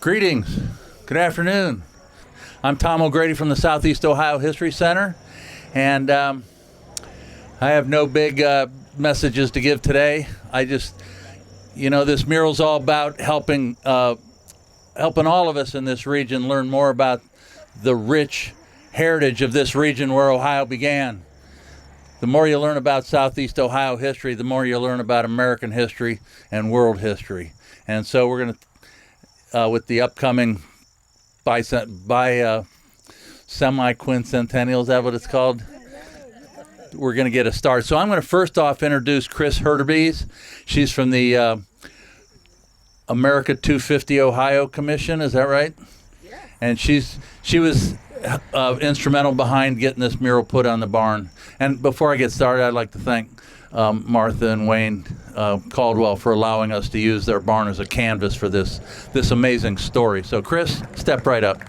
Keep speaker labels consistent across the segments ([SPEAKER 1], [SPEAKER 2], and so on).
[SPEAKER 1] Greetings. Good afternoon. I'm Tom O'Grady from the Southeast Ohio History Center, and I have no big messages to give today. I just, this mural's all about helping all of us in this region learn more about the rich heritage of this region where Ohio began. The more you learn about Southeast Ohio history, the more you learn about American history and world history. And so we're going to, with the upcoming semi-quincentennial, is that what it's called? We're going to get a start. So I'm going to first off introduce Chris Hurtubise. She's from the America 250 Ohio Commission, is that right? Yeah. And she was instrumental behind getting this mural put on the barn. And before I get started, I'd like to thank Martha and Wayne Caldwell for allowing us to use their barn as a canvas for this amazing story. So Chris, step right up.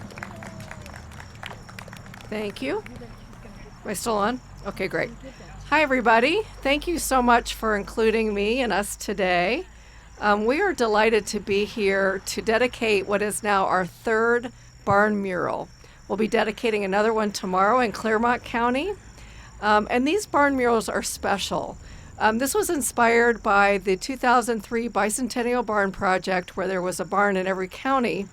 [SPEAKER 2] Thank you. Am I still on? Okay, great. Hi, everybody. Thank you so much for including me and us today. We are delighted to be here to dedicate what is now our third barn mural. We'll be dedicating another one tomorrow in Clermont County. And these barn murals are special. This was inspired by the 2003 Bicentennial Barn Project, where there was a barn in every county.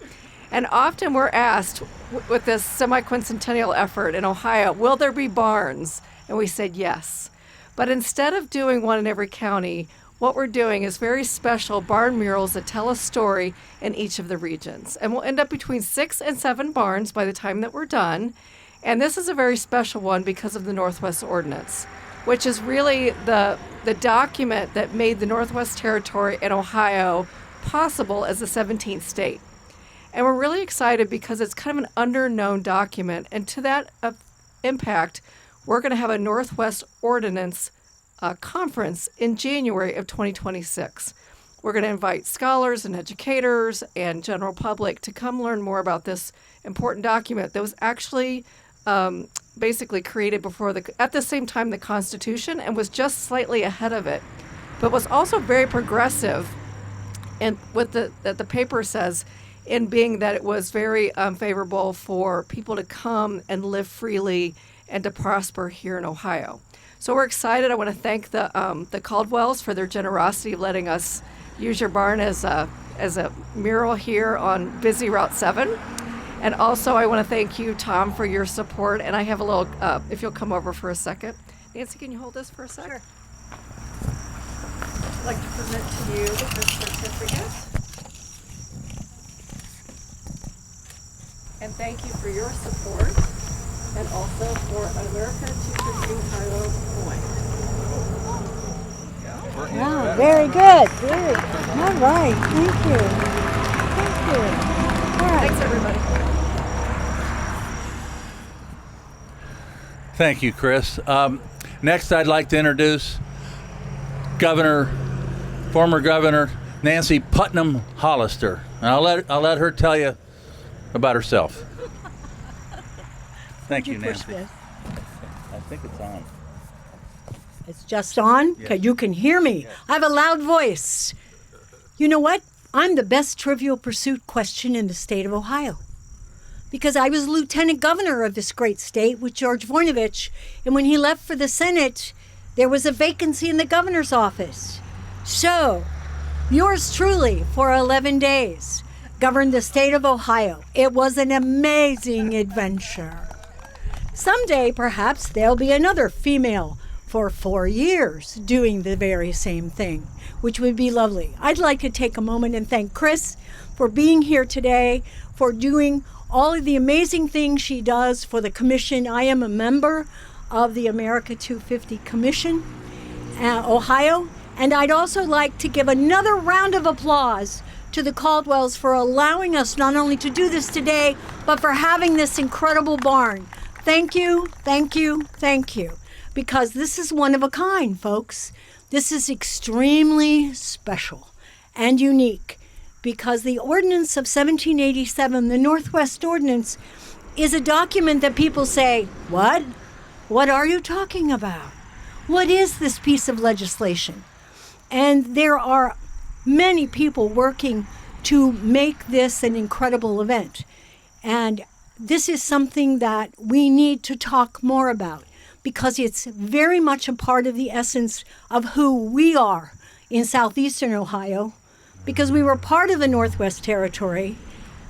[SPEAKER 2] And often we're asked, with this semi-quincentennial effort in Ohio, will there be barns? And we said yes. But instead of doing one in every county, what we're doing is very special barn murals that tell a story in each of the regions. And we'll end up between 6 and 7 barns by the time that we're done. And this is a very special one because of the Northwest Ordinance, which is really the document that made the Northwest Territory and Ohio possible as the 17th state. And we're really excited because it's kind of an under-known document. And to that impact, we're going to have a Northwest Ordinance conference in January of 2026. We're going to invite scholars and educators and general public to come learn more about this important document that was actually basically created at the same time the Constitution, and was just slightly ahead of it, but was also very progressive. And what the paper says, in being that it was very favorable for people to come and live freely and to prosper here in Ohio. So we're excited. I want to thank the Caldwells for their generosity of letting us use your barn as a mural here on busy Route 7. And also I want to thank you, Tom, for your support. And I have a little, if you'll come over for a second. Nancy, can you hold this for a sec? Sure. I'd like to present to you the certificate. And thank you for your support, and also for America 250 Ohio coin.
[SPEAKER 3] Wow, very good. Very. All right. Thank you. Thank you. All right.
[SPEAKER 2] Thanks, everybody.
[SPEAKER 1] Thank you, Chris. Next, I'd like to introduce former Governor Nancy Putnam Hollister. And I'll let her tell you about herself. Thank you, Nancy. I think it's on.
[SPEAKER 3] It's just on?
[SPEAKER 1] Yes.
[SPEAKER 3] Okay, you can hear me.
[SPEAKER 1] Yes.
[SPEAKER 3] I have a loud voice. You know what? I'm the best Trivial Pursuit question in the state of Ohio, because I was lieutenant governor of this great state with George Voinovich, and when he left for the Senate, there was a vacancy in the governor's office. So, yours truly, for 11 days, governed the state of Ohio. It was an amazing adventure. Someday, perhaps, there'll be another female for 4 years doing the very same thing, which would be lovely. I'd like to take a moment and thank Chris for being here today, for doing all of the amazing things she does for the commission. I am a member of the America 250 Commission, Ohio, and I'd also like to give another round of applause to the Caldwells for allowing us not only to do this today, but for having this incredible barn. Thank you, thank you, thank you, because this is one of a kind, folks. This is extremely special and unique, because the Ordinance of 1787, the Northwest Ordinance, is a document that people say, what? What are you talking about? What is this piece of legislation? And there are many people working to make this an incredible event. And this is something that we need to talk more about because it's very much a part of the essence of who we are in southeastern Ohio, because we were part of the Northwest Territory,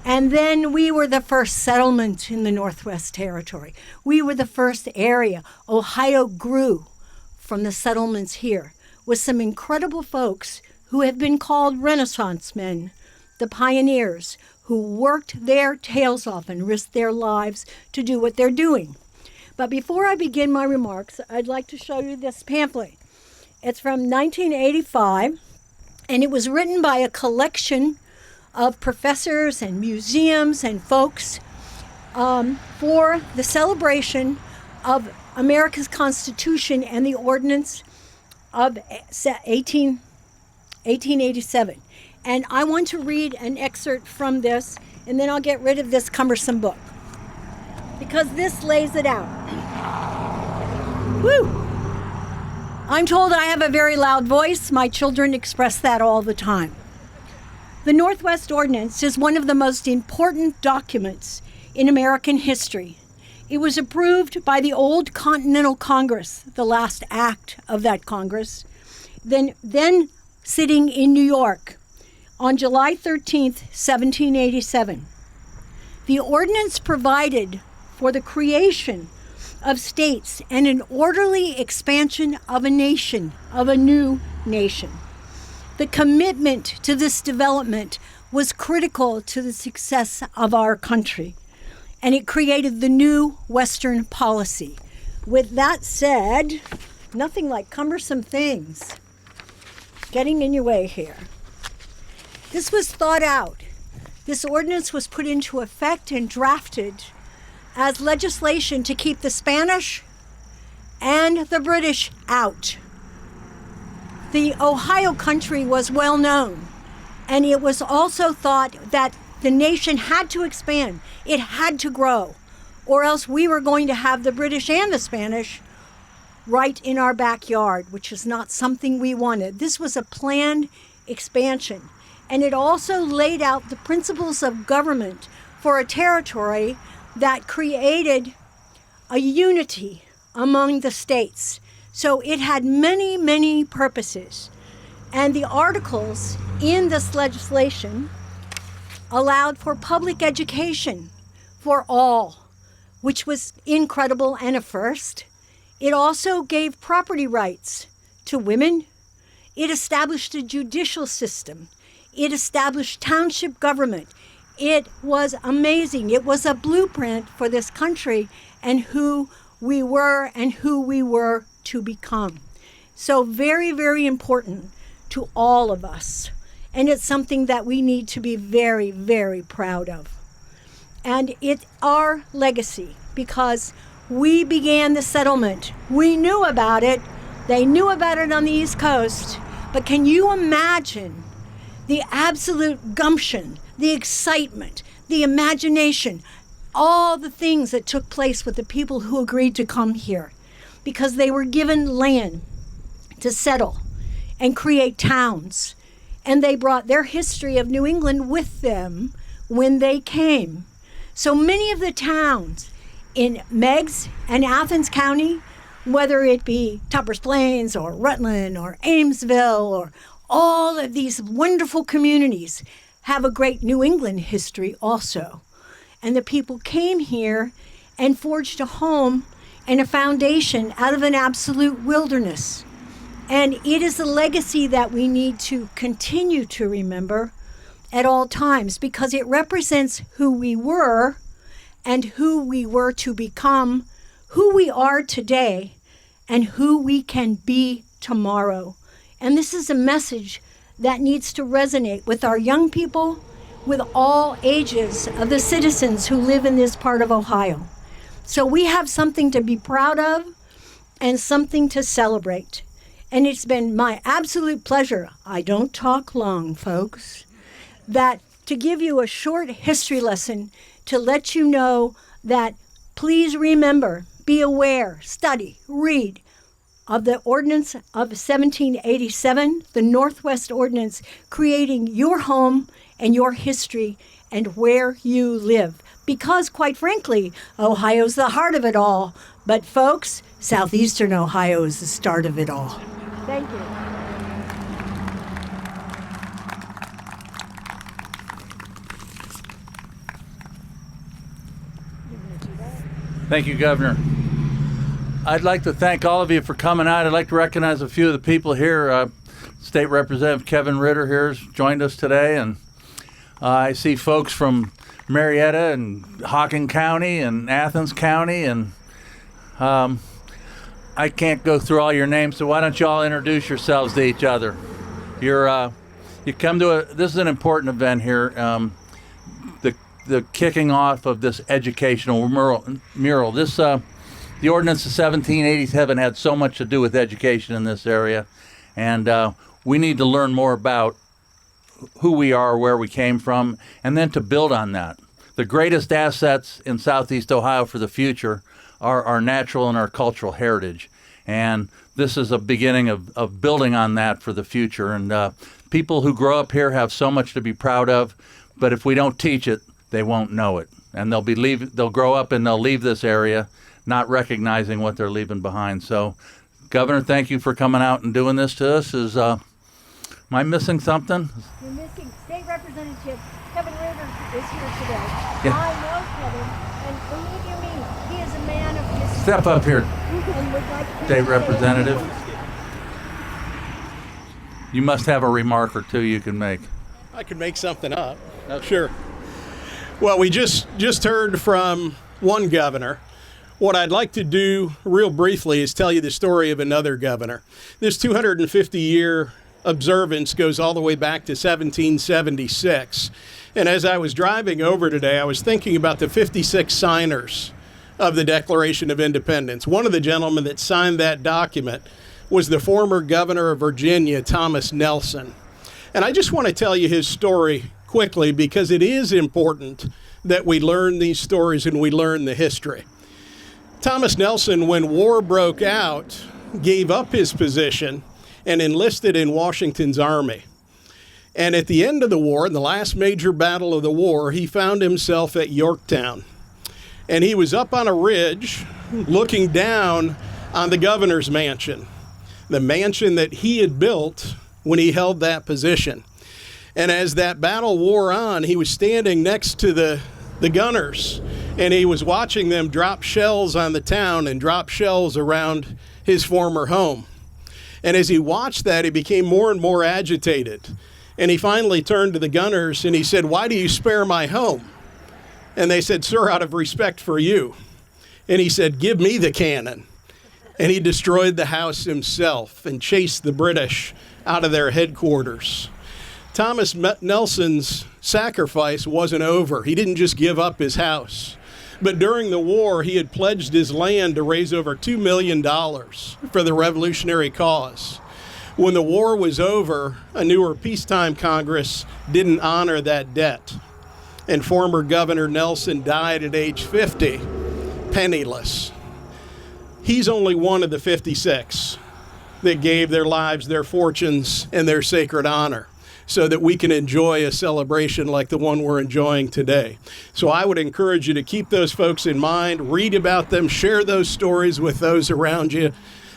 [SPEAKER 3] and then we were the first settlement in the Northwest Territory. We were the first area. Ohio grew from the settlements here with some incredible folks who have been called Renaissance men, the pioneers, who worked their tails off and risked their lives to do what they're doing. But before I begin my remarks, I'd like to show you this pamphlet. It's from 1985, and it was written by a collection of professors and museums and folks for the celebration of America's Constitution and the Ordinance of 1887. And I want to read an excerpt from this, and then I'll get rid of this cumbersome book, because this lays it out. Woo! I'm told I have a very loud voice. My children express that all the time. The Northwest Ordinance is one of the most important documents in American history. It was approved by the old Continental Congress, the last act of that Congress, then sitting in New York on July 13th, 1787. The ordinance provided for the creation of states and an orderly expansion of a nation, of a new nation. The commitment to this development was critical to the success of our country, and it created the new Western policy. With that said, nothing like cumbersome things getting in your way here. This was thought out. This ordinance was put into effect and drafted as legislation to keep the Spanish and the British out. The Ohio country was well known, and it was also thought that the nation had to expand. It had to grow, or else we were going to have the British and the Spanish right in our backyard, which is not something we wanted. This was a planned expansion, and it also laid out the principles of government for a territory that created a unity among the states. So it had many, many purposes. And the articles in this legislation allowed for public education for all, which was incredible and a first. It also gave property rights to women. It established a judicial system. It established township government. It was amazing. It was a blueprint for this country and who we were and who we were to become. So very, very important to all of us. And it's something that we need to be very, very proud of. And it's our legacy because we began the settlement. We knew about it. They knew about it on the East Coast. But can you imagine the absolute gumption, the excitement, the imagination, all the things that took place with the people who agreed to come here because they were given land to settle and create towns. And they brought their history of New England with them when they came. So many of the towns in Meigs and Athens County, whether it be Tuppers Plains or Rutland or Amesville or all of these wonderful communities, have a great New England history also. And the people came here and forged a home and a foundation out of an absolute wilderness. And it is a legacy that we need to continue to remember at all times because it represents who we were and who we were to become, who we are today, and who we can be tomorrow. And this is a message that needs to resonate with our young people, with all ages of the citizens who live in this part of Ohio. So we have something to be proud of and something to celebrate. And it's been my absolute pleasure, I don't talk long, folks, that to give you a short history lesson to let you know that please remember, be aware, study, read, of the Ordinance of 1787, the Northwest Ordinance, creating your home and your history and where you live. Because, quite frankly, Ohio's the heart of it all. But, folks, southeastern Ohio is the start of it all. Thank you.
[SPEAKER 1] Thank you, Governor. I'd like to thank all of you for coming out. I'd like to recognize a few of the people here. State Representative Kevin Ritter here has joined us today, and I see folks from Marietta and Hocking County and Athens County, and I can't go through all your names, so why don't you all introduce yourselves to each other? You come to this is an important event here. The kicking off of this educational mural. This the Ordinance of 1787 had so much to do with education in this area, and we need to learn more about who we are, where we came from, and then to build on that. The greatest assets in Southeast Ohio for the future are our natural and our cultural heritage, and this is a beginning of building on that for the future. And people who grow up here have so much to be proud of, but if we don't teach it, they won't know it, and they'll grow up and they'll leave this area not recognizing what they're leaving behind. So, Governor, thank you for coming out and doing this to us. Am I missing something?
[SPEAKER 3] You're missing State Representative Kevin Ritter is here today.
[SPEAKER 1] Yeah.
[SPEAKER 3] I know Kevin, and believe you me, he is a man of history.
[SPEAKER 1] Step up here,
[SPEAKER 3] And would like to
[SPEAKER 1] State
[SPEAKER 3] say-
[SPEAKER 1] Representative. You must have a remark or two you can make.
[SPEAKER 4] I could make something up.
[SPEAKER 1] Okay.
[SPEAKER 4] Sure. Well, we just heard from one governor. What I'd like to do real briefly is tell you the story of another governor. This 250-year observance goes all the way back to 1776. And as I was driving over today, I was thinking about the 56 signers of the Declaration of Independence. One of the gentlemen that signed that document was the former governor of Virginia, Thomas Nelson. And I just want to tell you his story quickly because it is important that we learn these stories and we learn the history. Thomas Nelson, when war broke out, gave up his position and enlisted in Washington's army. And at the end of the war, in the last major battle of the war, he found himself at Yorktown. And he was up on a ridge looking down on the governor's mansion, the mansion that he had built when he held that position. And as that battle wore on, he was standing next to the gunners, and he was watching them drop shells on the town and drop shells around his former home. And as he watched that, he became more and more agitated. And he finally turned to the gunners and he said, "Why do you spare my home?" And they said, "Sir, out of respect for you." And he said, "Give me the cannon." And he destroyed the house himself and chased the British out of their headquarters. Thomas Nelson's sacrifice wasn't over. He didn't just give up his house. But during the war, he had pledged his land to raise over $2 million for the revolutionary cause. When the war was over, a newer peacetime Congress didn't honor that debt. And former Governor Nelson died at age 50, penniless. He's only one of the 56 that gave their lives, their fortunes, and their sacred honor, so that we can enjoy a celebration like the one we're enjoying today. So I would encourage you to keep those folks in mind, read about them, share those stories with those around you.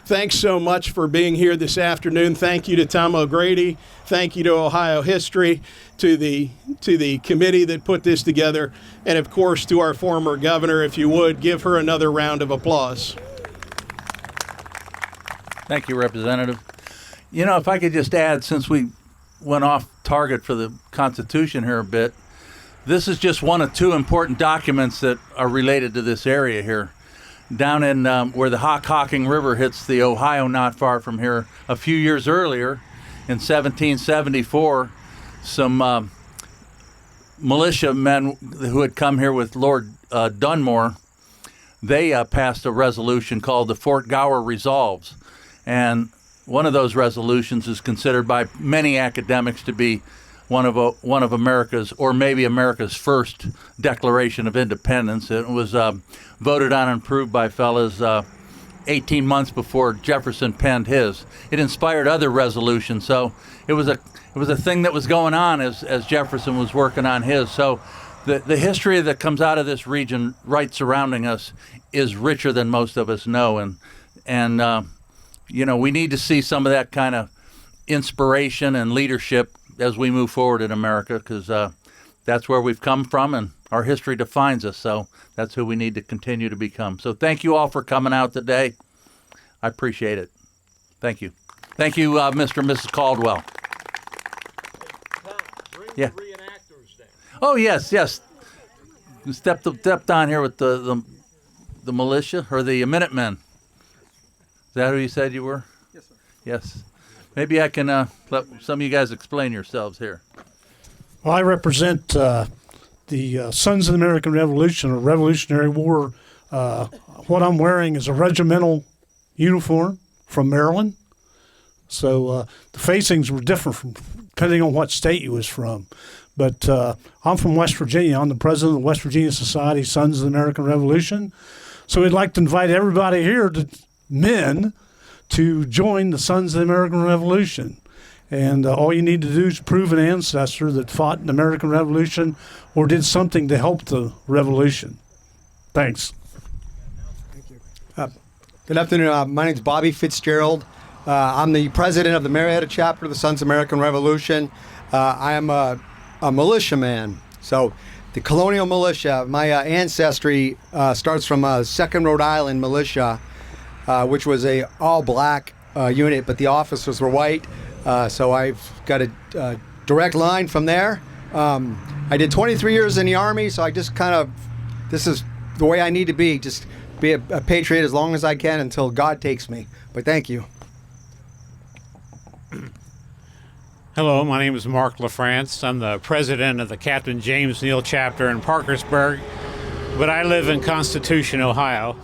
[SPEAKER 4] Thanks so much for being here this afternoon. Thank you to Tom O'Grady. Thank you to Ohio History, to the committee that put this together, and of course to our former governor. If you would, give her another round of applause.
[SPEAKER 1] Thank you, Representative. You know, if I could just add, since we went off target for the Constitution here a bit, this is just one of two important documents that are related to this area here. Down in where the Hocking River hits the Ohio not far from here, a few years earlier, in 1774, some militia men who had come here with Lord Dunmore, they passed a resolution called the Fort Gower Resolves. And one of those resolutions is considered by many academics to be one of America's, or maybe America's, first Declaration of Independence. It was voted on and approved by fellas 18 months before Jefferson penned his. It inspired other resolutions, so it was a thing that was going on as Jefferson was working on his. So the history that comes out of this region right surrounding us is richer than most of us know, and we need to see some of that kind of inspiration and leadership as we move forward in America, because that's where we've come from and our history defines us. So that's who we need to continue to become. So thank you all for coming out today. I appreciate it. Thank you. Thank you, Mr. and Mrs. Caldwell. Yeah. Oh, yes. Stepped on here with the militia or the Minutemen. Is that who you said you were?
[SPEAKER 5] Yes, sir.
[SPEAKER 1] Yes. Maybe I can let some of you guys explain yourselves here.
[SPEAKER 5] Well, I represent the Sons of the American Revolution, or Revolutionary War. What I'm wearing is a regimental uniform from Maryland. So the facings were different depending on what state you was from. But I'm from West Virginia. I'm the president of the West Virginia Society, Sons of the American Revolution. So we'd like to invite everybody here, men, to join the Sons of the American Revolution. And all you need to do is prove an ancestor that fought in the American Revolution or did something to help the revolution. Thanks.
[SPEAKER 6] Thank you. Good afternoon. My name's Bobby Fitzgerald. I'm the president of the Marietta chapter of the Sons of the American Revolution. I am a militiaman. So the colonial militia, my ancestry starts from 2nd Rhode Island militia, which was a all-black unit, but the officers were white. So I've got a direct line from there. I did 23 years in the Army, so I just this is the way I need to be, just be a patriot as long as I can until God takes me. But thank you.
[SPEAKER 7] Hello, my name is Mark LaFrance. I'm the president of the Captain James Neal chapter in Parkersburg, but I live in Constitution, Ohio,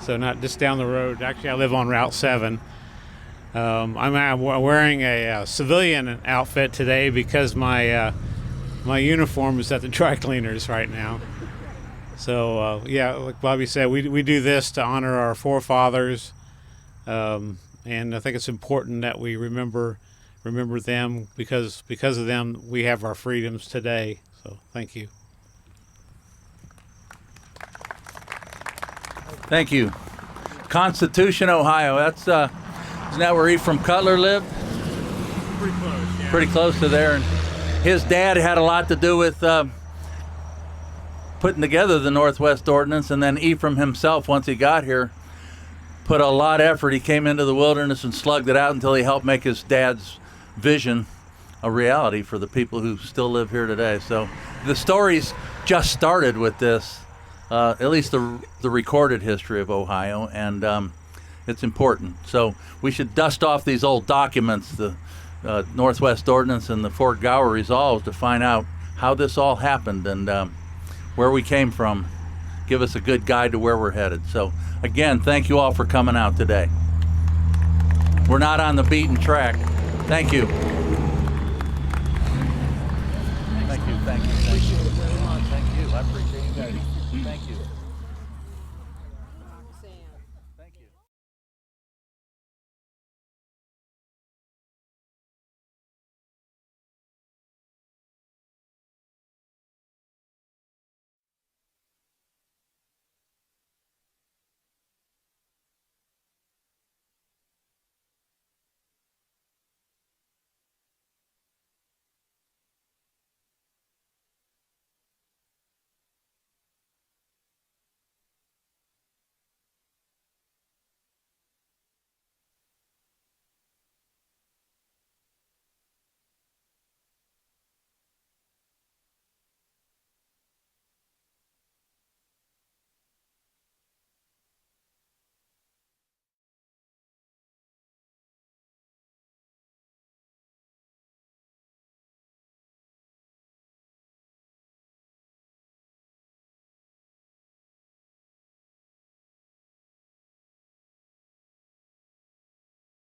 [SPEAKER 7] so not just down the road. Actually, I live on Route 7. I'm wearing a civilian outfit today because my uniform is at the dry cleaners right now. So like Bobby said, we do this to honor our forefathers, and I think it's important that we remember them because of them we have our freedoms today. So thank you.
[SPEAKER 1] Thank you. Constitution, Ohio. That's isn't that where Ephraim Cutler lived?
[SPEAKER 7] Pretty close, yeah.
[SPEAKER 1] Pretty close to there. And his dad had a lot to do with putting together the Northwest Ordinance, and then Ephraim himself, once he got here, put a lot of effort. He came into the wilderness and slugged it out until he helped make his dad's vision a reality for the people who still live here today. So the story's just started with this, at least the recorded history of Ohio, and it's important. So we should dust off these old documents, the Northwest Ordinance and the Fort Gower Resolves, to find out how this all happened and where we came from. Give us a good guide to where we're headed. So again, thank you all for coming out today. We're not on the beaten track. Thank you. Thank you. Thank you. Thank you. Thank you. I appreciate you guys. Thank you.